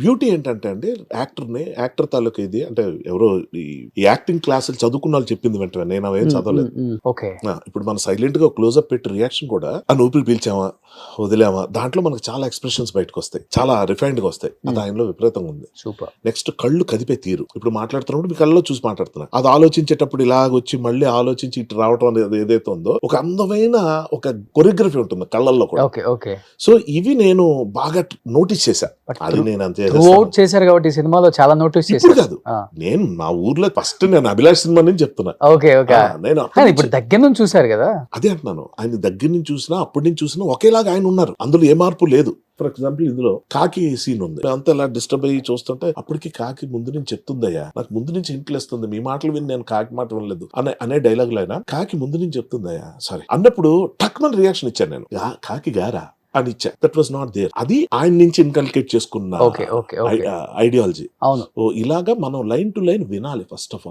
Beauty ఏంటంటే అండి, actor తాలూకు ఇది అంటే ఎవరో ఈ యాక్టింగ్ క్లాసులు చదువుకున్న వాళ్ళు చెప్పింది వెంటనే, నేను అవేం చదవలేదు. ఓకే. ఇప్పుడు మనం సైలెంట్ గా క్లోజ్అప్ పెట్టి రియాక్షన్ కూడా ఆ ఊపిరి పీల్చామా వదిలేమా దాంట్లో మనకు చాలా ఎక్స్ప్రెషన్స్ బయటకు వస్తాయి, చాలా రిఫైన్డ్ గా వస్తాయి. అది ఆయనలో విపరీతంగా ఉంది. సూపర్. నెక్స్ట్ కళ్ళు కదిపే తీరు. ఇప్పుడు మాట్లాడుతున్నప్పుడు మీ కళ్ళలో చూసి మాట్లాడుతున్నా, అది ఆలోచించేటప్పుడు ఇలాగొచ్చి మళ్ళీ ఆలోచించి ఇటు రావటం అనేది ఏదైతే ఉందో ఒక అందమైన ఒక కొరియోగ్రఫీ ఉంటుంది కళ్ళల్లో కూడా. ఓకే. ఓకే. సో ఇవి నేను బాగా నోటీస్ చేశా. అది నేను అంతే అవుట్ చేశారు కాబట్టి ఈ సినిమాలో చాలా నోటీస్ ఇప్పుడు చేశారు. కాదు, నేను మా ఊర్లో ఫస్ట్ నేను అభిలాష్ సినిమా నుంచి చెప్తున్నా. ఓకే. ఓకే. నేను ఇప్పుడు దగ్గర నుంచి చూశారు కదా. అదే అంటున్నాను, ఆయన దగ్గర నుంచి చూసినా అప్పటి నుంచి చూసినా ఒకేలాగా ఆయన ఉన్నారు, అందులో ఏ మార్పు లేదు. ఫర్ ఎగ్జాంపుల్ ఇందులో కాకి సీన్ ఉంది, అంతా ఇలా డిస్టర్బ్ అయ్యి చూస్తుంటే అప్పటికి కాకి ముందు నుంచి చెప్తుందయ్యా, నాకు ముందు నుంచి ఇంట్లేస్తుంది, మీ మాటలు విని నేను కాకి మాట వినలేదు అనే డైలాగ్ లో అయినా కాకి ముందు నుంచి చెప్తుందయ్యా సారీ అన్నప్పుడు టక్ మన రియాక్షన్ ఇచ్చాను నేను, కాకి గారా అని ఇచ్చా. That was not there. అది ఆయన నుంచి ఇన్కల్కేట్ చేసుకున్న ఐడియాలజీ. అవును. ఇలాగా మనం లైన్ టు లైన్ వినాలి ఫస్ట్ ఆఫ్ ఆల్.